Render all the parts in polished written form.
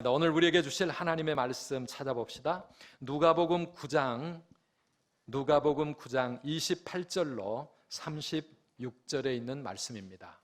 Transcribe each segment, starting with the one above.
오늘 우리에게 주실 하나님의 말씀 찾아봅시다. 누가복음 9장 28절로 36절에 있는 말씀입니다.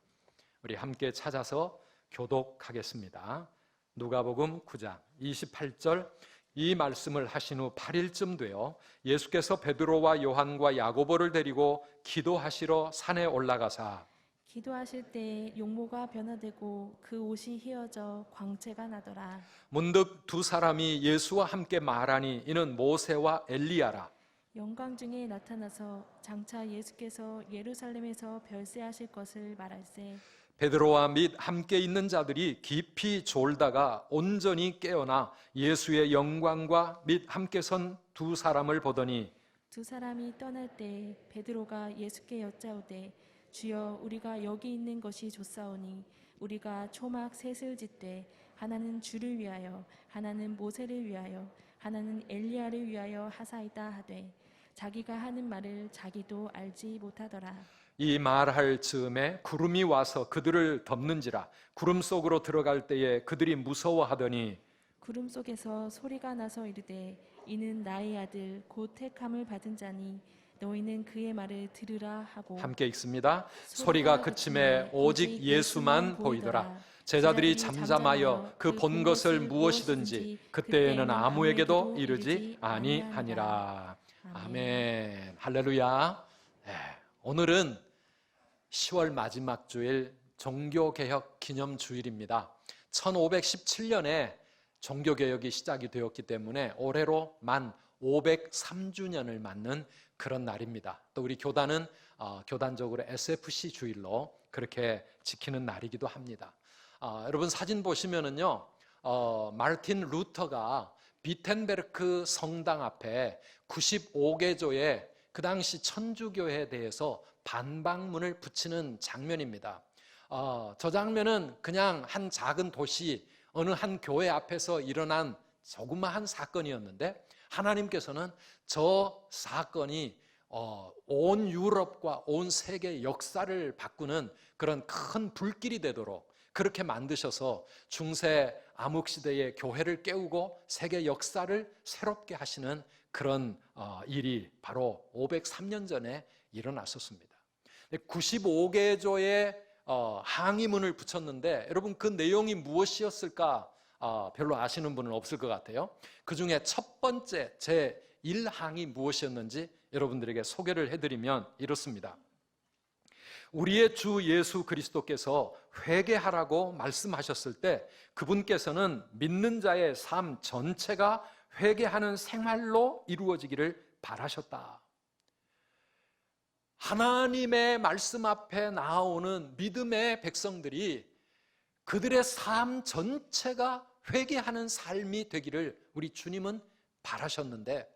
우리 함께 찾아서 교독하겠습니다. 누가복음 9장 28절, 이 말씀을 하신 후 8일쯤 되어 예수께서 베드로와 요한과 야고보를 데리고 기도하시러 산에 올라가사 기도하실 때 용모가 변화되고 그 옷이 휘어져 광채가 나더라. 문득 두 사람이 예수와 함께 말하니 이는 모세와 엘리야라. 영광 중에 나타나서 장차 예수께서 예루살렘에서 별세하실 것을 말할세. 베드로와 및 함께 있는 자들이 깊이 졸다가 온전히 깨어나 예수의 영광과 및 함께 선 두 사람을 보더니 두 사람이 떠날 때 베드로가 예수께 여짜오되 주여, 우리가 여기 있는 것이 좋사오니 우리가 초막 셋을 짓되 하나는 주를 위하여, 하나는 모세를 위하여, 하나는 엘리야를 위하여 하사이다 하되 자기가 하는 말을 자기도 알지 못하더라. 이 말할 즈음에 구름이 와서 그들을 덮는지라. 구름 속으로 들어갈 때에 그들이 무서워하더니 구름 속에서 소리가 나서 이르되 이는 나의 아들 곧 택함을 받은 자니 너희는 그의 말을 들으라 하고. 함께 읽습니다. 소리가 그침에 오직 예수만 보이더라. 제자들이 잠잠하여 그 본 것을 무엇이든지 그때에는 아무에게도 이르지 아니하니라. 아멘. 할렐루야. 오늘은 10월 마지막 주일 종교개혁 기념주일입니다. 1517년에 종교개혁이 시작이 되었기 때문에 올해로 만 503주년을 맞는 그런 날입니다. 또 우리 교단은 교단적으로 SFC 주일로 그렇게 지키는 날이기도 합니다. 여러분 사진 보시면은요, 마르틴 루터가 비텐베르크 성당 앞에 95개조의 그 당시 천주교에 대해서 반박문을 붙이는 장면입니다. 저 장면은 그냥 한 작은 도시 어느 한 교회 앞에서 일어난 조그마한 사건이었는데 하나님께서는 저 사건이 온 유럽과 온 세계 역사를 바꾸는 그런 큰 불길이 되도록 그렇게 만드셔서 중세 암흑시대의 교회를 깨우고 세계 역사를 새롭게 하시는 그런 일이 바로 503년 전에 일어났었습니다. 95개조의 항의문을 붙였는데 여러분 그 내용이 무엇이었을까 별로 아시는 분은 없을 것 같아요. 그 중에 첫 번째 제1항이 무엇이었는지 여러분들에게 소개를 해드리면 이렇습니다. 우리의 주 예수 그리스도께서 회개하라고 말씀하셨을 때 그분께서는 믿는 자의 삶 전체가 회개하는 생활로 이루어지기를 바라셨다. 하나님의 말씀 앞에 나오는 믿음의 백성들이 그들의 삶 전체가 회개하는 삶이 되기를 우리 주님은 바라셨는데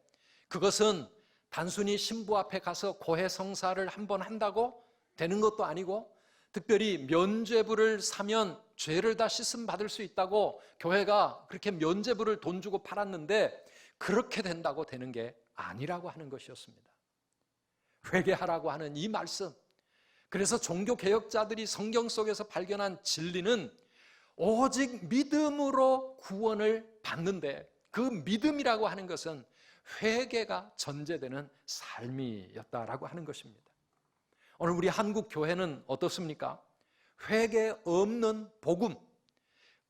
그것은 단순히 신부 앞에 가서 고해성사를 한번 한다고 되는 것도 아니고 특별히 면죄부를 사면 죄를 다 씻음 받을 수 있다고 교회가 그렇게 면죄부를 돈 주고 팔았는데 그렇게 된다고 되는 게 아니라고 하는 것이었습니다. 회개하라고 하는 이 말씀, 그래서 종교개혁자들이 성경 속에서 발견한 진리는 오직 믿음으로 구원을 받는데 그 믿음이라고 하는 것은 회개가 전제되는 삶이었다라고 하는 것입니다. 오늘 우리 한국 교회는 어떻습니까? 회개 없는 복음,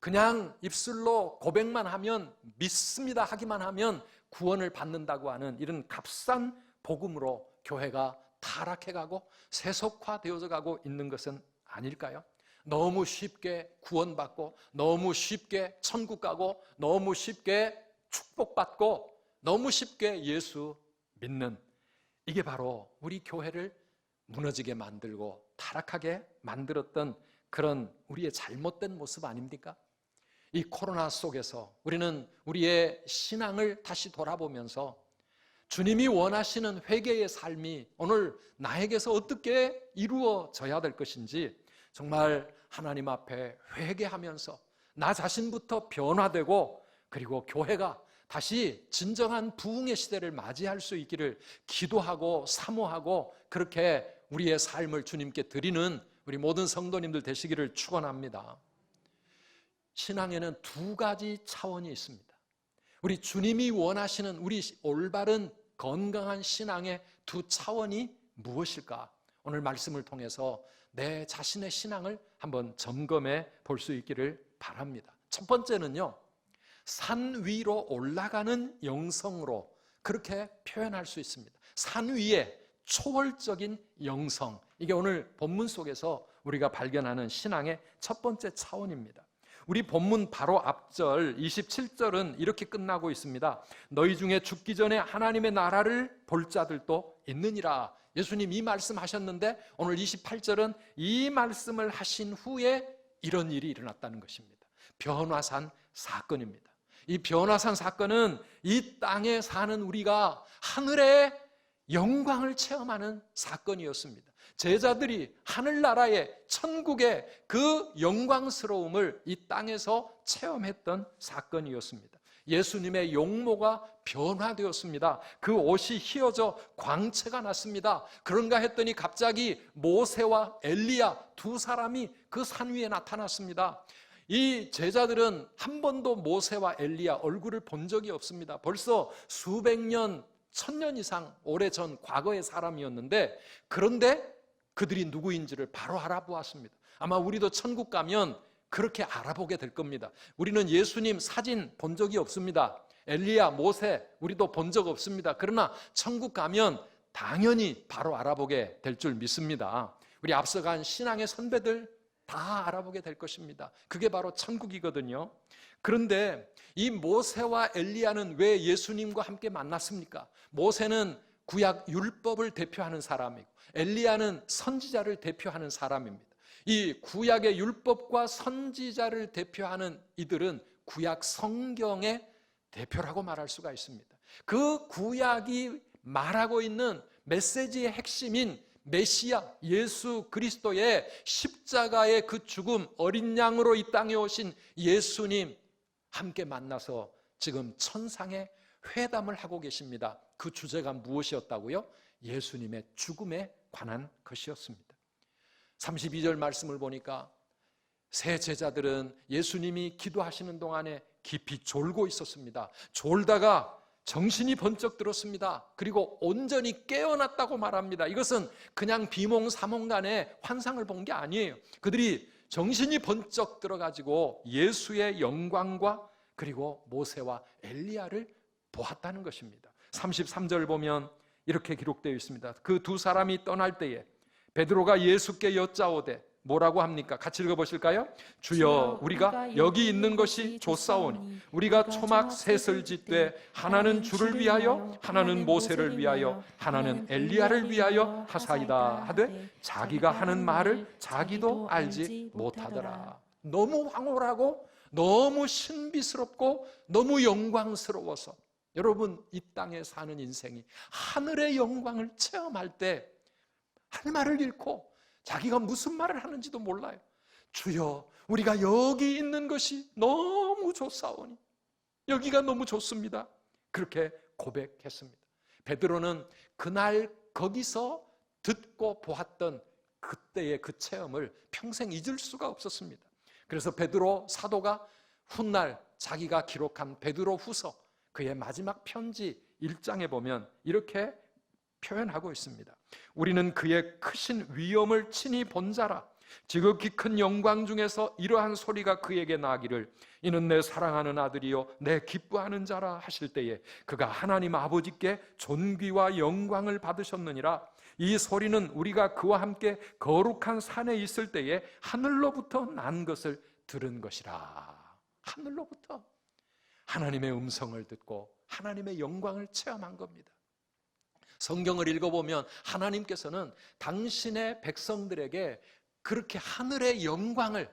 그냥 입술로 고백만 하면 믿습니다 하기만 하면 구원을 받는다고 하는 이런 값싼 복음으로 교회가 타락해가고 세속화되어져 가고 있는 것은 아닐까요? 너무 쉽게 구원받고 너무 쉽게 천국 가고 너무 쉽게 축복받고 너무 쉽게 예수 믿는 이게 바로 우리 교회를 무너지게 만들고 타락하게 만들었던 그런 우리의 잘못된 모습 아닙니까? 이 코로나 속에서 우리는 우리의 신앙을 다시 돌아보면서 주님이 원하시는 회개의 삶이 오늘 나에게서 어떻게 이루어져야 될 것인지 정말 하나님 앞에 회개하면서 나 자신부터 변화되고 그리고 교회가 다시 진정한 부흥의 시대를 맞이할 수 있기를 기도하고 사모하고 그렇게 우리의 삶을 주님께 드리는 우리 모든 성도님들 되시기를 축원합니다. 신앙에는 두 가지 차원이 있습니다. 우리 주님이 원하시는 우리 올바른 건강한 신앙의 두 차원이 무엇일까? 오늘 말씀을 통해서 내 자신의 신앙을 한번 점검해 볼 수 있기를 바랍니다. 첫 번째는요, 산 위로 올라가는 영성으로 그렇게 표현할 수 있습니다. 산 위에 초월적인 영성, 이게 오늘 본문 속에서 우리가 발견하는 신앙의 첫 번째 차원입니다. 우리 본문 바로 앞절 27절은 이렇게 끝나고 있습니다. 너희 중에 죽기 전에 하나님의 나라를 볼 자들도 있느니라. 예수님 이 말씀하셨는데 오늘 28절은 이 말씀을 하신 후에 이런 일이 일어났다는 것입니다. 변화산 사건입니다. 이 변화산 사건은 이 땅에 사는 우리가 하늘의 영광을 체험하는 사건이었습니다. 제자들이 하늘나라의 천국의 그 영광스러움을 이 땅에서 체험했던 사건이었습니다. 예수님의 용모가 변화되었습니다. 그 옷이 휘어져 광채가 났습니다. 그런가 했더니 갑자기 모세와 엘리야 두 사람이 그 산 위에 나타났습니다. 이 제자들은 한 번도 모세와 엘리야 얼굴을 본 적이 없습니다. 벌써 수백 년, 천년 이상 오래전 과거의 사람이었는데, 그런데 그들이 누구인지를 바로 알아보았습니다. 아마 우리도 천국 가면 그렇게 알아보게 될 겁니다. 우리는 예수님 사진 본 적이 없습니다. 엘리야, 모세 우리도 본 적 없습니다. 그러나 천국 가면 당연히 바로 알아보게 될 줄 믿습니다. 우리 앞서간 신앙의 선배들 다 알아보게 될 것입니다. 그게 바로 천국이거든요. 그런데 이 모세와 엘리야는 왜 예수님과 함께 만났습니까? 모세는 구약 율법을 대표하는 사람이고 엘리야는 선지자를 대표하는 사람입니다. 이 구약의 율법과 선지자를 대표하는 이들은 구약 성경의 대표라고 말할 수가 있습니다. 그 구약이 말하고 있는 메시지의 핵심인 메시아 예수 그리스도의 십자가의 그 죽음, 어린 양으로 이 땅에 오신 예수님 함께 만나서 지금 천상의 회담을 하고 계십니다. 그 주제가 무엇이었다고요? 예수님의 죽음에 관한 것이었습니다. 32절 말씀을 보니까 세 제자들은 예수님이 기도하시는 동안에 깊이 졸고 있었습니다. 졸다가 정신이 번쩍 들었습니다. 그리고 온전히 깨어났다고 말합니다. 이것은 그냥 비몽사몽간의 환상을 본 게 아니에요. 그들이 정신이 번쩍 들어가지고 예수의 영광과 그리고 모세와 엘리야를 보았다는 것입니다. 33절 보면 이렇게 기록되어 있습니다. 그 두 사람이 떠날 때에 베드로가 예수께 여짜오되 뭐라고 합니까? 같이 읽어보실까요? 주여 우리가 여기 있는 것이 좋사오니 우리가 초막 셋을 짓되 하나는 주를 위하여 하나는 모세를 위하여 하나는 엘리야를 위하여 하사이다 하되 자기가 하는 말을 자기도 알지 못하더라. 너무 황홀하고 너무 신비스럽고 너무 영광스러워서 여러분 이 땅에 사는 인생이 하늘의 영광을 체험할 때 할 말을 잃고 자기가 무슨 말을 하는지도 몰라요. 주여 우리가 여기 있는 것이 너무 좋사오니 여기가 너무 좋습니다. 그렇게 고백했습니다. 베드로는 그날 거기서 듣고 보았던 그때의 그 체험을 평생 잊을 수가 없었습니다. 그래서 베드로 사도가 훗날 자기가 기록한 베드로 후서 그의 마지막 편지 1장에 보면 이렇게 표현하고 있습니다. 우리는 그의 크신 위엄을 친히 본 자라. 지극히 큰 영광 중에서 이러한 소리가 그에게 나기를 이는 내 사랑하는 아들이요 내 기뻐하는 자라 하실 때에 그가 하나님 아버지께 존귀와 영광을 받으셨느니라. 이 소리는 우리가 그와 함께 거룩한 산에 있을 때에 하늘로부터 난 것을 들은 것이라. 하늘로부터 하나님의 음성을 듣고 하나님의 영광을 체험한 겁니다. 성경을 읽어보면 하나님께서는 당신의 백성들에게 그렇게 하늘의 영광을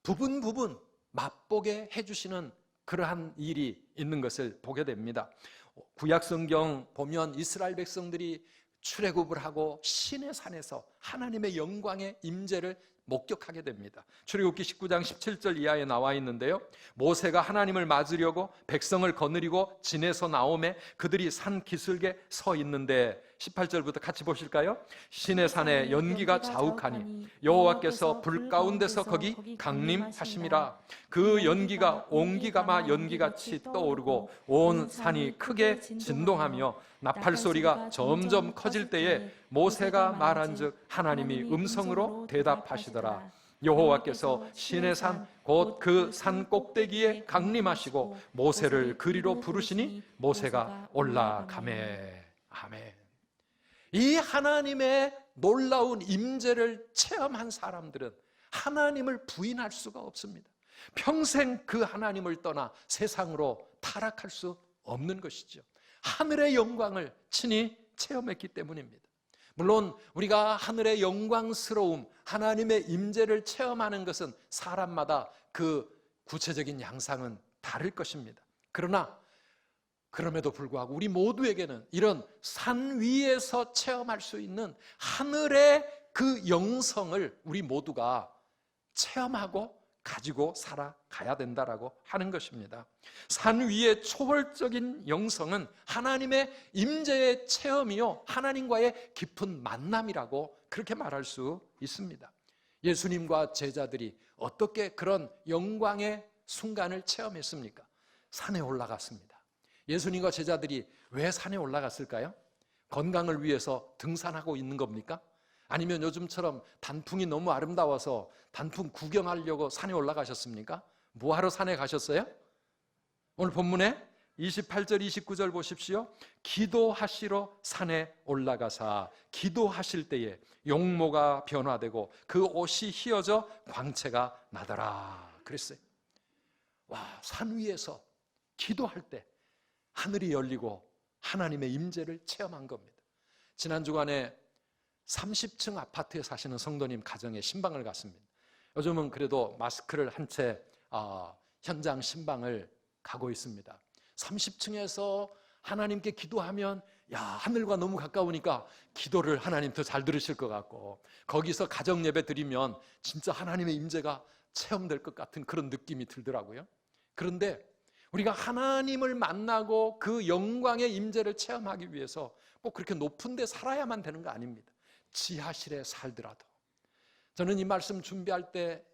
부분 맛보게 해주시는 그러한 일이 있는 것을 보게 됩니다. 구약 성경 보면 이스라엘 백성들이 출애굽을 하고 시내 산에서 하나님의 영광의 임재를 목격하게 됩니다. 출애굽기 19장 17절 이하에 나와 있는데요, 모세가 하나님을 맞으려고 백성을 거느리고 진에서 나오매 그들이 산 기슭에 서 있는데 18절부터 같이 보실까요? 신의 산에 연기가 자욱하니 여호와께서 불 가운데서 거기 강림하심이라. 그 연기가 옹기가마 연기같이 떠오르고 온 산이 크게 진동하며 나팔 소리가 점점 커질 때에 모세가 말한즉 하나님이 음성으로 대답하시더라. 여호와께서 신의 산 곧 그 산 꼭대기에 강림하시고 모세를 그리로 부르시니 모세가 올라가매. 아멘. 이 하나님의 놀라운 임재를 체험한 사람들은 하나님을 부인할 수가 없습니다. 평생 그 하나님을 떠나 세상으로 타락할 수 없는 것이죠. 하늘의 영광을 친히 체험했기 때문입니다. 물론 우리가 하늘의 영광스러움, 하나님의 임재를 체험하는 것은 사람마다 그 구체적인 양상은 다를 것입니다. 그러나 그럼에도 불구하고 우리 모두에게는 이런 산 위에서 체험할 수 있는 하늘의 그 영성을 우리 모두가 체험하고 가지고 살아가야 된다라고 하는 것입니다. 산 위의 초월적인 영성은 하나님의 임재의 체험이요, 하나님과의 깊은 만남이라고 그렇게 말할 수 있습니다. 예수님과 제자들이 어떻게 그런 영광의 순간을 체험했습니까? 산에 올라갔습니다. 예수님과 제자들이 왜 산에 올라갔을까요? 건강을 위해서 등산하고 있는 겁니까? 아니면 요즘처럼 단풍이 너무 아름다워서 단풍 구경하려고 산에 올라가셨습니까? 뭐하러 산에 가셨어요? 오늘 본문에 28절 29절 보십시오. 기도하시러 산에 올라가사 기도하실 때에 용모가 변화되고 그 옷이 휘어져 광채가 나더라 그랬어요. 와, 산 위에서 기도할 때 하늘이 열리고 하나님의 임재를 체험한 겁니다. 지난 주간에 30층 아파트에 사시는 성도님 가정에 신방을 갔습니다. 요즘은 그래도 마스크를 한 채 현장 신방을 가고 있습니다. 30층에서 하나님께 기도하면 하늘과 너무 가까우니까 기도를 하나님 더 잘 들으실 것 같고, 거기서 가정 예배 드리면 진짜 하나님의 임재가 체험될 것 같은 그런 느낌이 들더라고요. 그런데 우리가 하나님을 만나고 그 영광의 임재를 체험하기 위해서 꼭 그렇게 높은 데 살아야만 되는 거 아닙니다. 지하실에 살더라도. 저는 이 말씀 준비할 때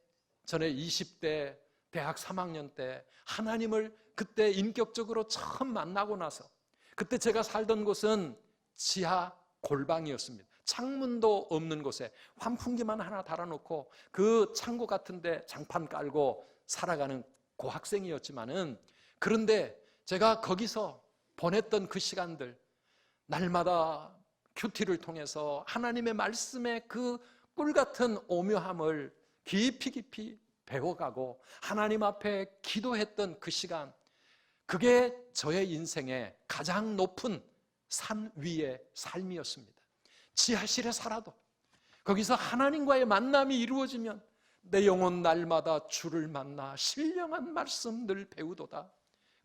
전에 20대 대학 3학년 때 하나님을 그때 인격적으로 처음 만나고 나서, 그때 제가 살던 곳은 지하 골방이었습니다. 창문도 없는 곳에 환풍기만 하나 달아놓고 그 창고 같은 데 장판 깔고 살아가는 고학생이었지만은, 그런데 제가 거기서 보냈던 그 시간들, 날마다 큐티를 통해서 하나님의 말씀의 그 꿀같은 오묘함을 깊이 배워가고 하나님 앞에 기도했던 그 시간, 그게 저의 인생의 가장 높은 산 위의 삶이었습니다. 지하실에 살아도 거기서 하나님과의 만남이 이루어지면 내 영혼 날마다 주를 만나 신령한 말씀들 배우도다.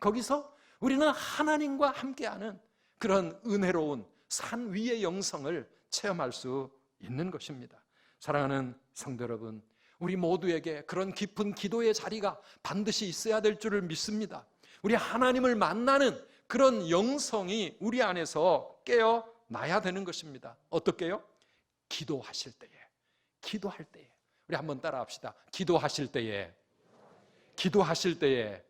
거기서 우리는 하나님과 함께하는 그런 은혜로운 산 위의 영성을 체험할 수 있는 것입니다. 사랑하는 성도 여러분, 우리 모두에게 그런 깊은 기도의 자리가 반드시 있어야 될 줄을 믿습니다. 우리 하나님을 만나는 그런 영성이 우리 안에서 깨어나야 되는 것입니다. 어떻게요? 기도하실 때에, 기도할 때에. 우리 한번 따라합시다. 기도하실 때에, 기도하실 때에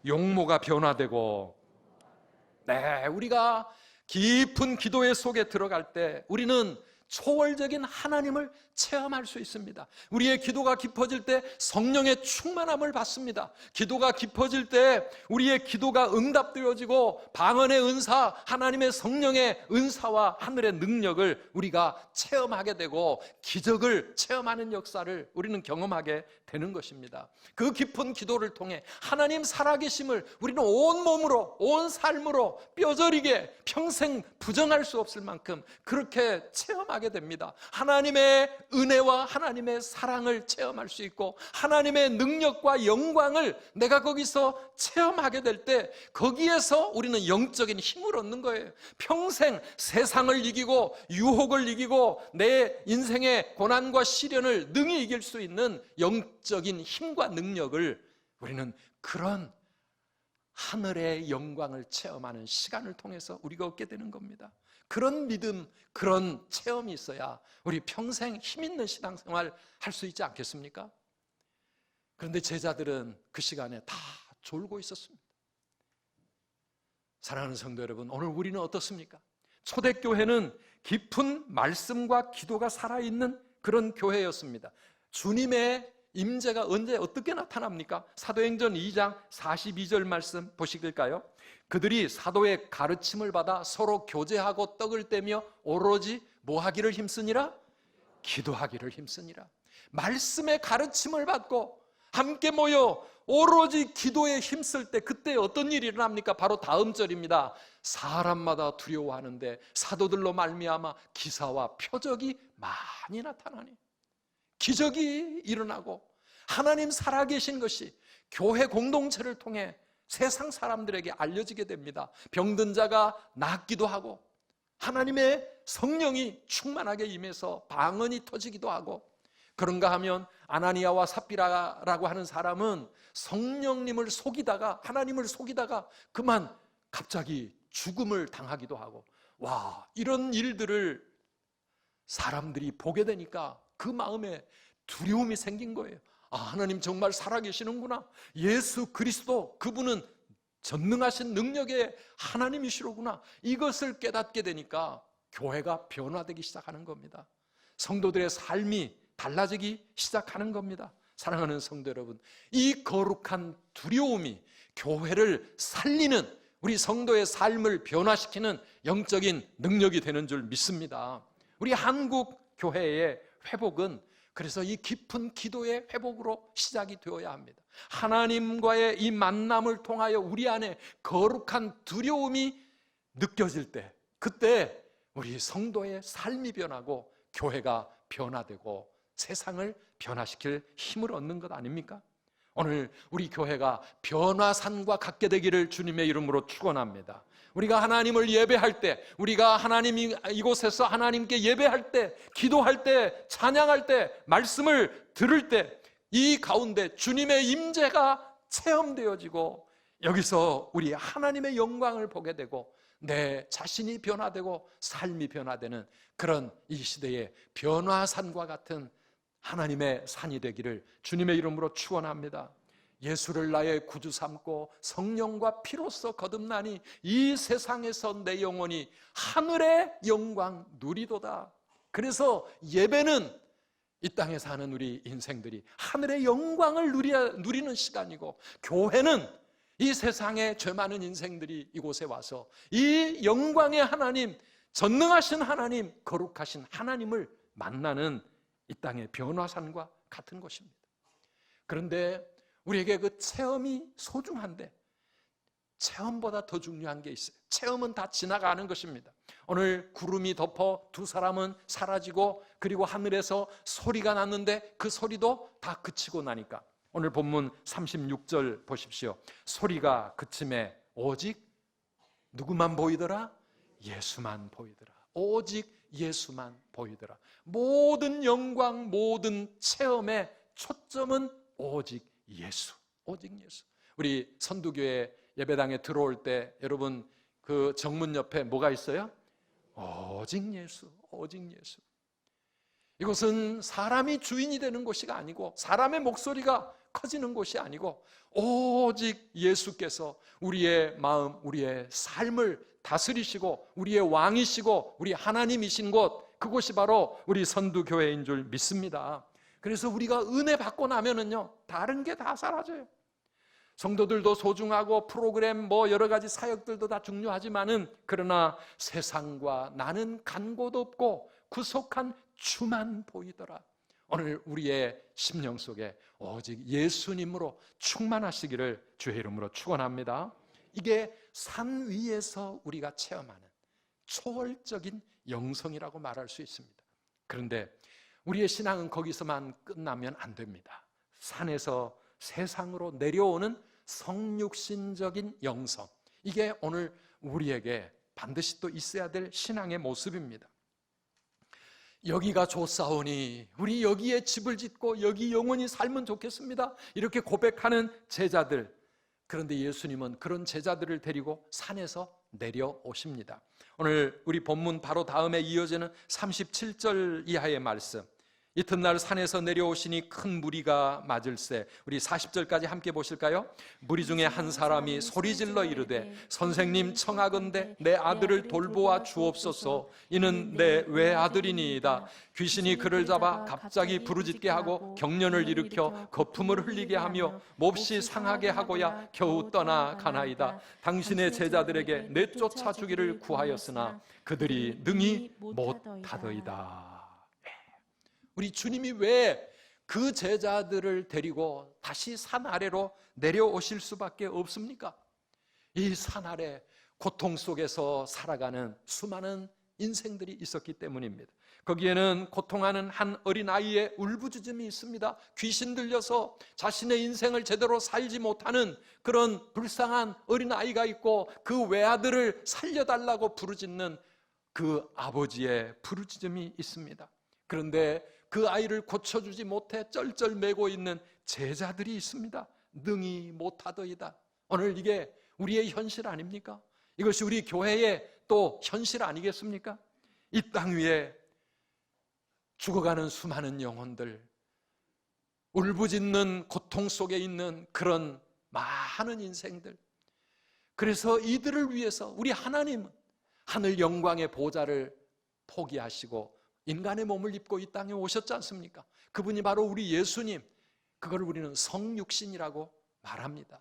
용모가 변화되고, 네, 우리가 깊은 기도의 속에 들어갈 때 우리는 초월적인 하나님을 체험할 수 있습니다. 우리의 기도가 깊어질 때 성령의 충만함을 받습니다. 기도가 깊어질 때 우리의 기도가 응답되어지고 방언의 은사, 하나님의 성령의 은사와 하늘의 능력을 우리가 체험하게 되고 기적을 체험하는 역사를 우리는 경험하게 되는 것입니다. 그 깊은 기도를 통해 하나님 살아계심을 우리는 온 몸으로, 온 삶으로 뼈저리게 평생 부정할 수 없을 만큼 그렇게 체험하게 됩니다. 하나님의 은혜와 하나님의 사랑을 체험할 수 있고 하나님의 능력과 영광을 내가 거기서 체험하게 될 때 거기에서 우리는 영적인 힘을 얻는 거예요. 평생 세상을 이기고 유혹을 이기고 내 인생의 고난과 시련을 능히 이길 수 있는 영적인 힘과 능력을 우리는 그런 하늘의 영광을 체험하는 시간을 통해서 우리가 얻게 되는 겁니다. 그런 믿음, 그런 체험이 있어야 우리 평생 힘 있는 신앙생활 할 수 있지 않겠습니까? 그런데 제자들은 그 시간에 다 졸고 있었습니다. 사랑하는 성도 여러분, 오늘 우리는 어떻습니까? 초대교회는 깊은 말씀과 기도가 살아있는 그런 교회였습니다. 주님의 임재가 언제 어떻게 나타납니까? 사도행전 2장 42절 말씀 보시길까요? 그들이 사도의 가르침을 받아 서로 교제하고 떡을 떼며 오로지 뭐 하기를 힘쓰니라? 기도하기를 힘쓰니라. 말씀의 가르침을 받고 함께 모여 오로지 기도에 힘쓸 때 그때 어떤 일이 일어납니까? 바로 다음 절입니다. 사람마다 두려워하는데 사도들로 말미암아 기사와 표적이 많이 나타나니, 기적이 일어나고 하나님 살아계신 것이 교회 공동체를 통해 세상 사람들에게 알려지게 됩니다. 병든 자가 낫기도 하고 하나님의 성령이 충만하게 임해서 방언이 터지기도 하고, 그런가 하면 아나니아와 삽비라라고 하는 사람은 성령님을 속이다가, 하나님을 속이다가 그만 갑자기 죽음을 당하기도 하고, 와, 이런 일들을 사람들이 보게 되니까 그 마음에 두려움이 생긴 거예요. 아, 하나님 정말 살아계시는구나. 예수 그리스도, 그분은 전능하신 능력의 하나님이시로구나. 이것을 깨닫게 되니까 교회가 변화되기 시작하는 겁니다. 성도들의 삶이 달라지기 시작하는 겁니다. 사랑하는 성도 여러분, 이 거룩한 두려움이 교회를 살리는, 우리 성도의 삶을 변화시키는 영적인 능력이 되는 줄 믿습니다. 우리 한국 교회의 회복은 그래서 이 깊은 기도의 회복으로 시작이 되어야 합니다. 하나님과의 이 만남을 통하여 우리 안에 거룩한 두려움이 느껴질 때, 그때 우리 성도의 삶이 변하고 교회가 변화되고 세상을 변화시킬 힘을 얻는 것 아닙니까? 오늘 우리 교회가 변화산과 같게 되기를 주님의 이름으로 축원합니다. 우리가 하나님을 예배할 때, 우리가 하나님이 이곳에서 하나님께 예배할 때, 기도할 때, 찬양할 때, 말씀을 들을 때, 이 가운데 주님의 임재가 체험되어지고 여기서 우리 하나님의 영광을 보게 되고 내 자신이 변화되고 삶이 변화되는 그런 이 시대의 변화산과 같은 하나님의 산이 되기를 주님의 이름으로 축원합니다. 예수를 나의 구주 삼고 성령과 피로써 거듭나니 이 세상에서 내 영혼이 하늘의 영광 누리도다. 그래서 예배는 이 땅에 사는 우리 인생들이 하늘의 영광을 누리는 시간이고, 교회는 이 세상에 죄 많은 인생들이 이곳에 와서 이 영광의 하나님, 전능하신 하나님, 거룩하신 하나님을 만나는 이 땅의 변화산과 같은 것입니다. 그런데 우리에게 그 체험이 소중한데 체험보다 더 중요한 게 있어요. 체험은 다 지나가는 것입니다. 오늘 구름이 덮어 두 사람은 사라지고 그리고 하늘에서 소리가 났는데 그 소리도 다 그치고 나니까 오늘 본문 36절 보십시오. 소리가 그침에 오직 누구만 보이더라? 예수만 보이더라. 오직 예수만 보이더라. 모든 영광, 모든 체험의 초점은 오직 예수, 오직 예수. 우리 선두교회 예배당에 들어올 때 여러분 그 정문 옆에 뭐가 있어요? 오직 예수, 오직 예수. 이곳은 사람이 주인이 되는 곳이 아니고 사람의 목소리가 커지는 곳이 아니고 오직 예수께서 우리의 마음, 우리의 삶을 다스리시고 우리의 왕이시고 우리 하나님이신 곳, 그곳이 바로 우리 선두교회인 줄 믿습니다. 그래서 우리가 은혜 받고 나면은요, 다른 게 다 사라져요. 성도들도 소중하고 프로그램 뭐 여러 가지 사역들도 다 중요하지만은 그러나 세상과 나는 간 곳 없고 구속한 주만 보이더라. 오늘 우리의 심령 속에 오직 예수님으로 충만하시기를 주의 이름으로 축원합니다. 이게 산 위에서 우리가 체험하는 초월적인 영성이라고 말할 수 있습니다. 그런데 우리의 신앙은 거기서만 끝나면 안 됩니다. 산에서 세상으로 내려오는 성육신적인 영성, 이게 오늘 우리에게 반드시 또 있어야 될 신앙의 모습입니다. 여기가 좋사오니 우리 여기에 집을 짓고 여기 영원히 살면 좋겠습니다, 이렇게 고백하는 제자들. 그런데 예수님은 그런 제자들을 데리고 산에서 내려오십니다. 오늘 우리 본문 바로 다음에 이어지는 37절 이하의 말씀. 이튿날 산에서 내려오시니 큰 무리가 맞을세. 우리 40절까지 함께 보실까요? 무리 중에 한 사람이 소리질러 이르되 선생님 청하건대 내 아들을 돌보아 주옵소서. 이는 내 외아들이니이다. 귀신이 그를 잡아 갑자기 부르짖게 하고 경련을 일으켜 거품을 흘리게 하며 몹시 상하게 하고야 겨우 떠나가나이다. 당신의 제자들에게 내쫓아 주기를 구하였으나 그들이 능히 못하더이다. 우리 주님이 왜 그 제자들을 데리고 다시 산 아래로 내려오실 수밖에 없습니까? 이 산 아래 고통 속에서 살아가는 수많은 인생들이 있었기 때문입니다. 거기에는 고통하는 한 어린아이의 울부짖음이 있습니다. 귀신 들려서 자신의 인생을 제대로 살지 못하는 그런 불쌍한 어린아이가 있고, 그 외아들을 살려달라고 부르짖는 그 아버지의 부르짖음이 있습니다. 그런데 그 아이를 고쳐주지 못해 쩔쩔매고 있는 제자들이 있습니다. 능히 못하더이다. 오늘 이게 우리의 현실 아닙니까? 이것이 우리 교회의 또 현실 아니겠습니까? 이 땅 위에 죽어가는 수많은 영혼들, 울부짖는 고통 속에 있는 그런 많은 인생들. 그래서 이들을 위해서 우리 하나님은 하늘 영광의 보좌를 포기하시고 인간의 몸을 입고 이 땅에 오셨지 않습니까? 그분이 바로 우리 예수님, 그걸 우리는 성육신이라고 말합니다.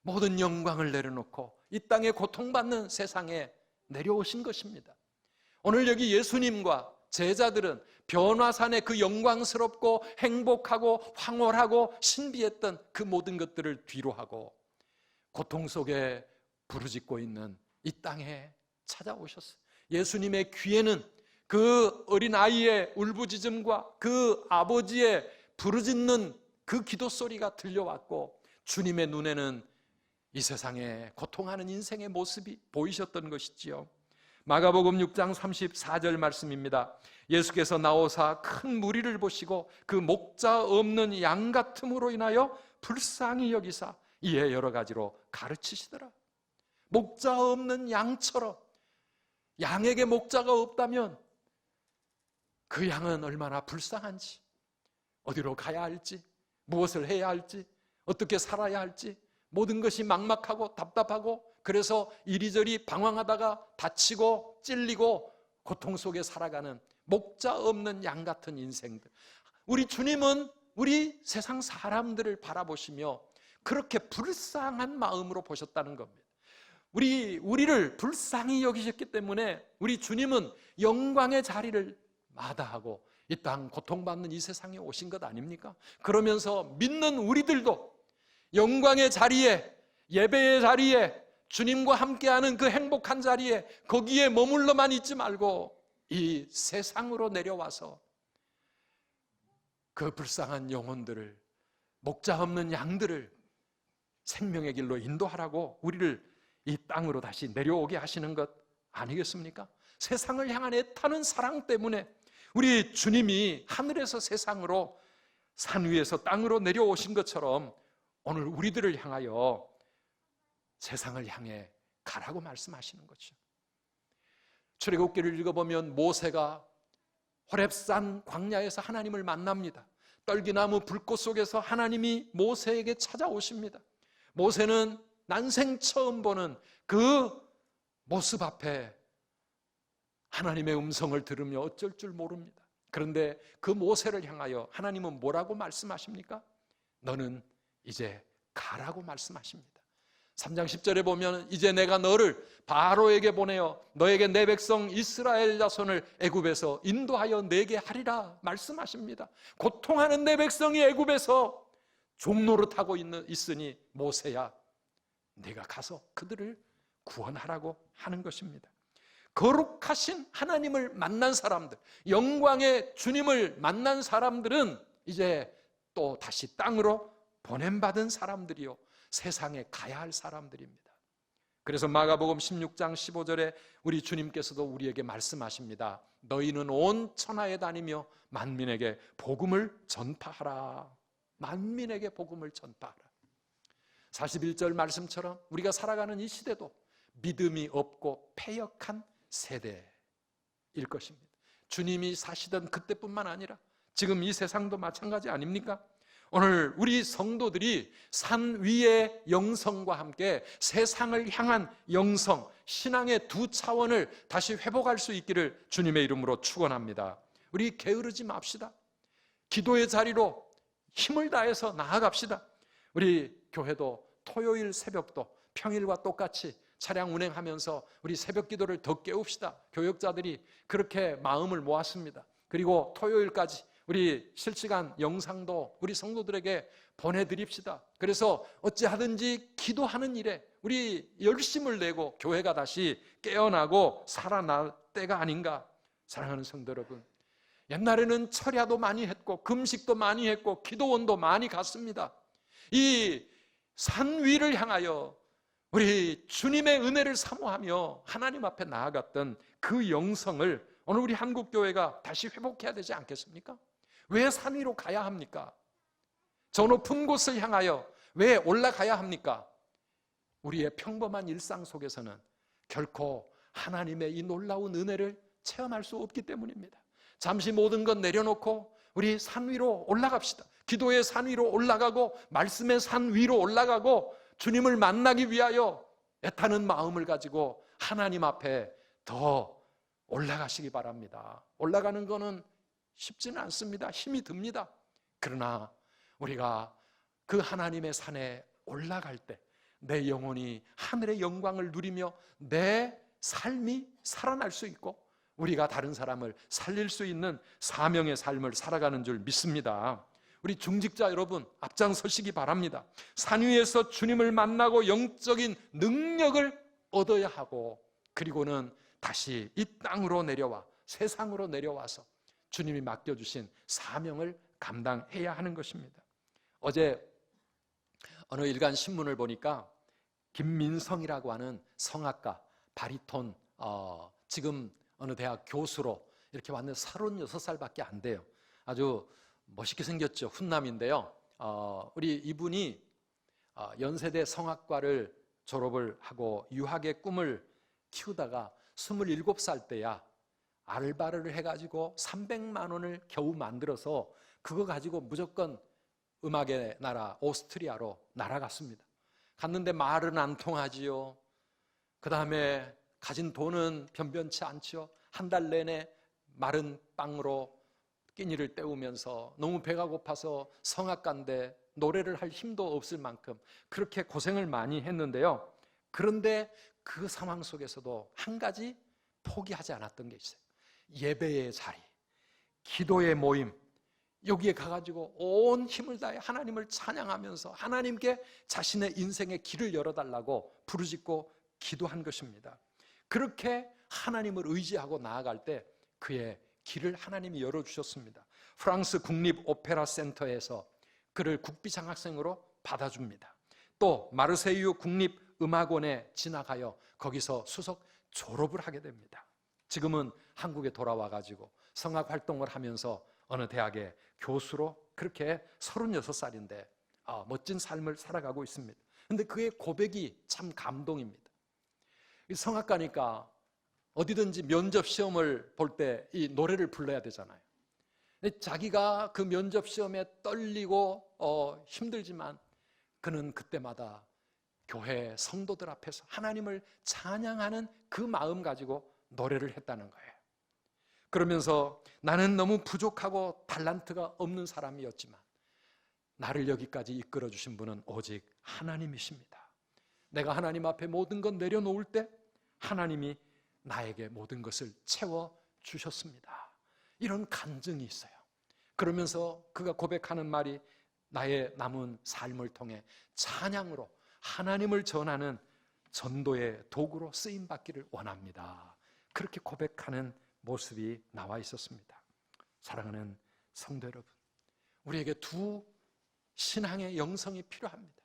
모든 영광을 내려놓고 이 땅에 고통받는 세상에 내려오신 것입니다. 오늘 여기 예수님과 제자들은 변화산의 그 영광스럽고 행복하고 황홀하고 신비했던 그 모든 것들을 뒤로하고 고통 속에 부르짖고 있는 이 땅에 찾아오셨어요. 예수님의 귀에는 그 어린아이의 울부짖음과 그 아버지의 부르짖는 그 기도 소리가 들려왔고, 주님의 눈에는 이 세상에 고통하는 인생의 모습이 보이셨던 것이지요. 마가복음 6장 34절 말씀입니다. 예수께서 나오사 큰 무리를 보시고 그 목자 없는 양 같음으로 인하여 불쌍히 여기사 이에 여러 가지로 가르치시더라. 목자 없는 양처럼, 양에게 목자가 없다면 그 양은 얼마나 불쌍한지, 어디로 가야 할지, 무엇을 해야 할지, 어떻게 살아야 할지, 모든 것이 막막하고 답답하고, 그래서 이리저리 방황하다가 다치고 찔리고 고통 속에 살아가는 목자 없는 양 같은 인생들. 우리 주님은 우리 세상 사람들을 바라보시며 그렇게 불쌍한 마음으로 보셨다는 겁니다. 우리를 불쌍히 여기셨기 때문에 우리 주님은 영광의 자리를 마다하고 이 땅 고통받는 이 세상에 오신 것 아닙니까? 그러면서 믿는 우리들도 영광의 자리에, 예배의 자리에, 주님과 함께하는 그 행복한 자리에, 거기에 머물러만 있지 말고 이 세상으로 내려와서 그 불쌍한 영혼들을, 목자 없는 양들을 생명의 길로 인도하라고 우리를 이 땅으로 다시 내려오게 하시는 것 아니겠습니까? 세상을 향한 애타는 사랑 때문에 우리 주님이 하늘에서 세상으로, 산 위에서 땅으로 내려오신 것처럼 오늘 우리들을 향하여 세상을 향해 가라고 말씀하시는 거죠. 출애굽기를 읽어보면 모세가 호렙산 광야에서 하나님을 만납니다. 떨기나무 불꽃 속에서 하나님이 모세에게 찾아오십니다. 모세는 난생 처음 보는 그 모습 앞에 하나님의 음성을 들으며 어쩔 줄 모릅니다. 그런데 그 모세를 향하여 하나님은 뭐라고 말씀하십니까? 너는 이제 가라고 말씀하십니다. 3장 10절에 보면 이제 내가 너를 바로에게 보내어 너에게 내 백성 이스라엘 자손을 애굽에서 인도하여 내게 하리라 말씀하십니다. 고통하는 내 백성이 애굽에서 종노릇하고 있으니 모세야, 네가 가서 그들을 구원하라고 하는 것입니다. 거룩하신 하나님을 만난 사람들, 영광의 주님을 만난 사람들은 이제 또 다시 땅으로 보냄받은 사람들이요, 세상에 가야 할 사람들입니다. 그래서 마가복음 16장 15절에 우리 주님께서도 우리에게 말씀하십니다. 너희는 온 천하에 다니며 만민에게 복음을 전파하라. 만민에게 복음을 전파하라. 41절 말씀처럼 우리가 살아가는 이 시대도 믿음이 없고 패역한 세대일 것입니다. 주님이 사시던 그때뿐만 아니라 지금 이 세상도 마찬가지 아닙니까? 오늘 우리 성도들이 산 위의 영성과 함께 세상을 향한 영성, 신앙의 두 차원을 다시 회복할 수 있기를 주님의 이름으로 축원합니다. 우리 게으르지 맙시다. 기도의 자리로 힘을 다해서 나아갑시다. 우리 교회도 토요일 새벽도 평일과 똑같이 차량 운행하면서 우리 새벽 기도를 더 깨웁시다. 교역자들이 그렇게 마음을 모았습니다. 그리고 토요일까지 우리 실시간 영상도 우리 성도들에게 보내드립시다. 그래서 어찌하든지 기도하는 일에 우리 열심을 내고 교회가 다시 깨어나고 살아날 때가 아닌가. 사랑하는 성도 여러분, 옛날에는 철야도 많이 했고 금식도 많이 했고 기도원도 많이 갔습니다. 이 산 위를 향하여 우리 주님의 은혜를 사모하며 하나님 앞에 나아갔던 그 영성을 오늘 우리 한국교회가 다시 회복해야 되지 않겠습니까? 왜 산 위로 가야 합니까? 저 높은 곳을 향하여 왜 올라가야 합니까? 우리의 평범한 일상 속에서는 결코 하나님의 이 놀라운 은혜를 체험할 수 없기 때문입니다. 잠시 모든 것 내려놓고 우리 산 위로 올라갑시다. 기도의 산 위로 올라가고 말씀의 산 위로 올라가고 주님을 만나기 위하여 애타는 마음을 가지고 하나님 앞에 더 올라가시기 바랍니다. 올라가는 거는 쉽지는 않습니다. 힘이 듭니다. 그러나 우리가 그 하나님의 산에 올라갈 때 내 영혼이 하늘의 영광을 누리며 내 삶이 살아날 수 있고 우리가 다른 사람을 살릴 수 있는 사명의 삶을 살아가는 줄 믿습니다. 우리 중직자 여러분 앞장서시기 바랍니다. 산 위에서 주님을 만나고 영적인 능력을 얻어야 하고 그리고는 다시 이 땅으로 내려와 세상으로 내려와서 주님이 맡겨주신 사명을 감당해야 하는 것입니다. 어제 어느 일간 신문을 보니까 김민성이라고 하는 성악가 바리톤 지금 어느 대학 교수로 이렇게 왔는데 36살밖에 안 돼요. 아주 멋있게 생겼죠. 훈남인데요. 우리 이분이 연세대 성악과를 졸업을 하고 유학의 꿈을 키우다가 27살 때야 알바를 해가지고 300만 원을 겨우 만들어서 그거 가지고 무조건 음악의 나라 오스트리아로 날아갔습니다. 갔는데 말은 안 통하지요. 그 다음에 가진 돈은 변변치 않죠. 한 달 내내 마른 빵으로 끼니를 때우면서 너무 배가 고파서 성악가인데 노래를 할 힘도 없을 만큼 그렇게 고생을 많이 했는데요. 그런데 그 상황 속에서도 한 가지 포기하지 않았던 게 있어요. 예배의 자리, 기도의 모임, 여기에 가가지고 온 힘을 다해 하나님을 찬양하면서 하나님께 자신의 인생의 길을 열어달라고 부르짖고 기도한 것입니다. 그렇게 하나님을 의지하고 나아갈 때 그의 길을 하나님이 열어주셨습니다. 프랑스 국립 오페라 센터에서 그를 국비장학생으로 받아줍니다. 또 마르세유 국립음악원에 진학하여 거기서 수석 졸업을 하게 됩니다. 지금은 한국에 돌아와가지고 성악 활동을 하면서 어느 대학의 교수로 그렇게 36살인데 멋진 삶을 살아가고 있습니다. 그런데 그의 고백이 참 감동입니다. 성악가니까 어디든지 면접 시험을 볼 때 이 노래를 불러야 되잖아요. 근데 자기가 그 면접 시험에 떨리고 힘들지만 그는 그때마다 교회 성도들 앞에서 하나님을 찬양하는 그 마음 가지고 노래를 했다는 거예요. 그러면서 나는 너무 부족하고 달란트가 없는 사람이었지만 나를 여기까지 이끌어 주신 분은 오직 하나님이십니다. 내가 하나님 앞에 모든 것 내려놓을 때 하나님이 나에게 모든 것을 채워주셨습니다. 이런 간증이 있어요. 그러면서 그가 고백하는 말이 나의 남은 삶을 통해 찬양으로 하나님을 전하는 전도의 도구로 쓰임받기를 원합니다. 그렇게 고백하는 모습이 나와 있었습니다. 사랑하는 성도 여러분, 우리에게 두 신앙의 영성이 필요합니다.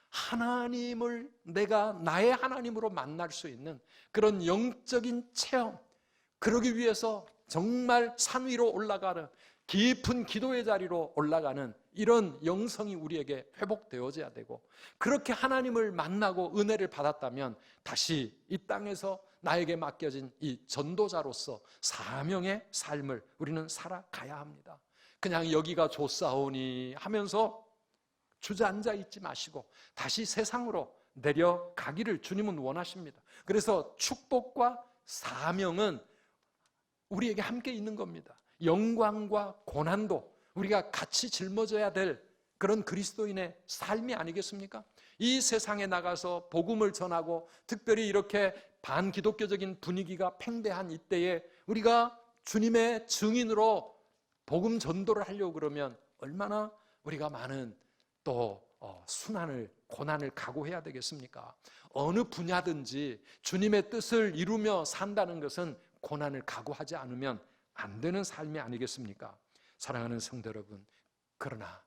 하나님을 내가 나의 하나님으로 만날 수 있는 그런 영적인 체험, 그러기 위해서 정말 산 위로 올라가는 깊은 기도의 자리로 올라가는 이런 영성이 우리에게 회복되어져야 되고, 그렇게 하나님을 만나고 은혜를 받았다면 다시 이 땅에서 나에게 맡겨진 이 전도자로서 사명의 삶을 우리는 살아가야 합니다. 그냥 여기가 좋사오니 하면서 주저앉아 있지 마시고 다시 세상으로 내려가기를 주님은 원하십니다. 그래서 축복과 사명은 우리에게 함께 있는 겁니다. 영광과 고난도 우리가 같이 짊어져야 될 그런 그리스도인의 삶이 아니겠습니까? 이 세상에 나가서 복음을 전하고, 특별히 이렇게 반기독교적인 분위기가 팽배한 이때에 우리가 주님의 증인으로 복음 전도를 하려고 그러면 얼마나 우리가 많은 또 순환을, 고난을 각오해야 되겠습니까? 어느 분야든지 주님의 뜻을 이루며 산다는 것은 고난을 각오하지 않으면 안 되는 삶이 아니겠습니까? 사랑하는 성도 여러분, 그러나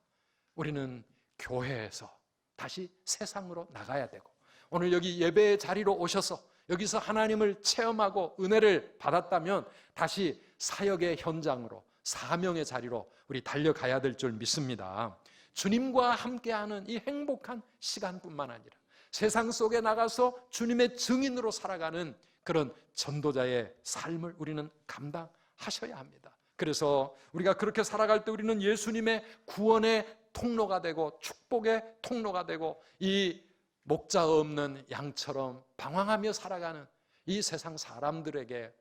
우리는 교회에서 다시 세상으로 나가야 되고, 오늘 여기 예배의 자리로 오셔서 여기서 하나님을 체험하고 은혜를 받았다면 다시 사역의 현장으로, 사명의 자리로 우리 달려가야 될 줄 믿습니다. 주님과 함께하는 이 행복한 시간뿐만 아니라 세상 속에 나가서 주님의 증인으로 살아가는 그런 전도자의 삶을 우리는 감당하셔야 합니다. 그래서 우리가 그렇게 살아갈 때 우리는 예수님의 구원의 통로가 되고 축복의 통로가 되고, 이 목자 없는 양처럼 방황하며 살아가는 이 세상 사람들에게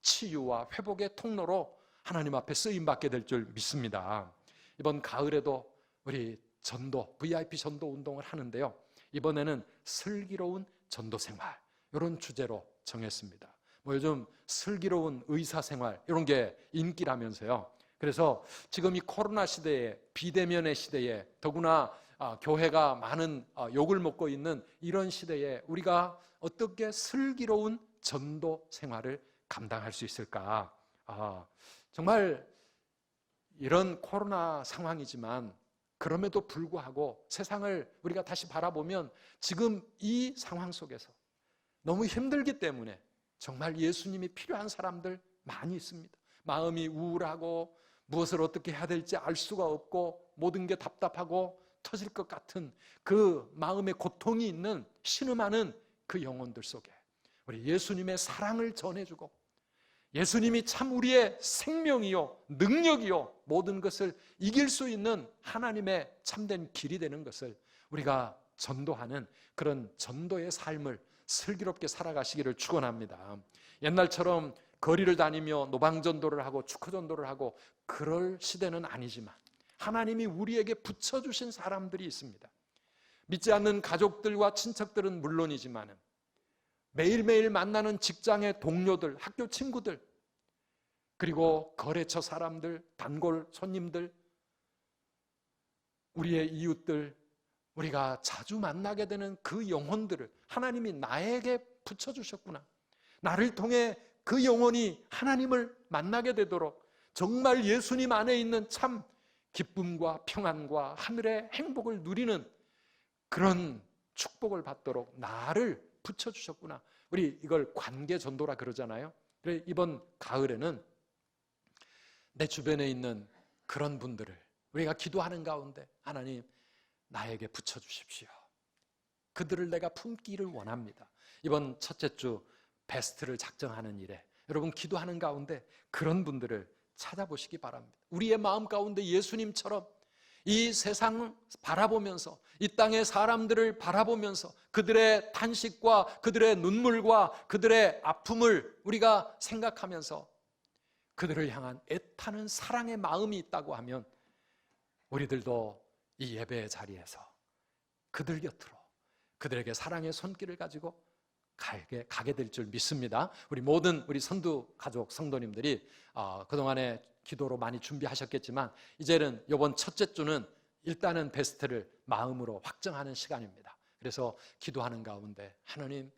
치유와 회복의 통로로 하나님 앞에 쓰임받게 될 줄 믿습니다. 이번 가을에도 우리 전도, VIP 전도 운동을 하는데요, 이번에는 슬기로운 전도 생활, 이런 주제로 정했습니다. 요즘 슬기로운 의사생활 이런 게 인기라면서요. 그래서 지금 이 코로나 시대에, 비대면의 시대에, 더구나 교회가 많은 욕을 먹고 있는 이런 시대에 우리가 어떻게 슬기로운 전도 생활을 감당할 수 있을까? 정말 이런 코로나 상황이지만 그럼에도 불구하고 세상을 우리가 다시 바라보면 지금 이 상황 속에서 너무 힘들기 때문에 정말 예수님이 필요한 사람들 많이 있습니다. 마음이 우울하고 무엇을 어떻게 해야 될지 알 수가 없고 모든 게 답답하고 터질 것 같은 그 마음의 고통이 있는, 신음하는 그 영혼들 속에 우리 예수님의 사랑을 전해주고, 예수님이 참 우리의 생명이요 능력이요 모든 것을 이길 수 있는 하나님의 참된 길이 되는 것을 우리가 전도하는 그런 전도의 삶을 슬기롭게 살아가시기를 축원합니다. 옛날처럼 거리를 다니며 노방전도를 하고 축구전도를 하고 그럴 시대는 아니지만 하나님이 우리에게 붙여주신 사람들이 있습니다. 믿지 않는 가족들과 친척들은 물론이지만 매일매일 만나는 직장의 동료들, 학교 친구들, 그리고 거래처 사람들, 단골 손님들, 우리의 이웃들, 우리가 자주 만나게 되는 그 영혼들을 하나님이 나에게 붙여주셨구나. 나를 통해 그 영혼이 하나님을 만나게 되도록 정말 예수님 안에 있는 참 기쁨과 평안과 하늘의 행복을 누리는 그런 축복을 받도록 나를 붙여주셨구나. 우리 이걸 관계전도라 그러잖아요. 그래서 이번 가을에는 내 주변에 있는 그런 분들을 우리가 기도하는 가운데 하나님 나에게 붙여주십시오. 그들을 내가 품기를 원합니다. 이번 첫째 주 베스트를 작정하는 일에 여러분 기도하는 가운데 그런 분들을 찾아보시기 바랍니다. 우리의 마음 가운데 예수님처럼 이 세상을 바라보면서, 이 땅의 사람들을 바라보면서 그들의 탄식과 그들의 눈물과 그들의 아픔을 우리가 생각하면서 그들을 향한 애타는 사랑의 마음이 있다고 하면 우리들도 이 예배의 자리에서 그들 곁으로 그들에게 사랑의 손길을 가지고 가게 될 줄 믿습니다. 우리 모든 우리 선두 가족 성도님들이 그동안에 기도로 많이 준비하셨겠지만 이제는 이번 첫째 주는 일단은 베스트를 마음으로 확정하는 시간입니다. 그래서 기도하는 가운데 하나님,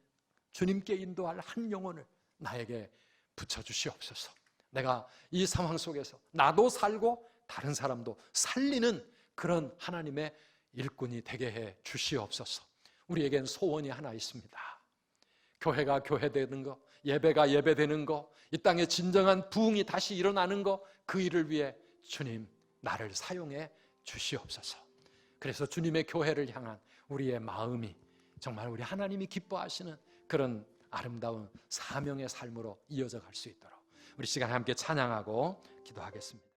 주님께 인도할 한 영혼을 나에게 붙여주시옵소서. 내가 이 상황 속에서 나도 살고 다른 사람도 살리는 그런 하나님의 일꾼이 되게 해 주시옵소서. 우리에겐 소원이 하나 있습니다. 교회가 교회되는 거, 예배가 예배되는 거, 이 땅에 진정한 부흥이 다시 일어나는 거, 그 일을 위해 주님 나를 사용해 주시옵소서. 그래서 주님의 교회를 향한 우리의 마음이 정말 우리 하나님이 기뻐하시는 그런 아름다운 사명의 삶으로 이어져 갈 수 있도록 우리 시간 함께 찬양하고 기도하겠습니다.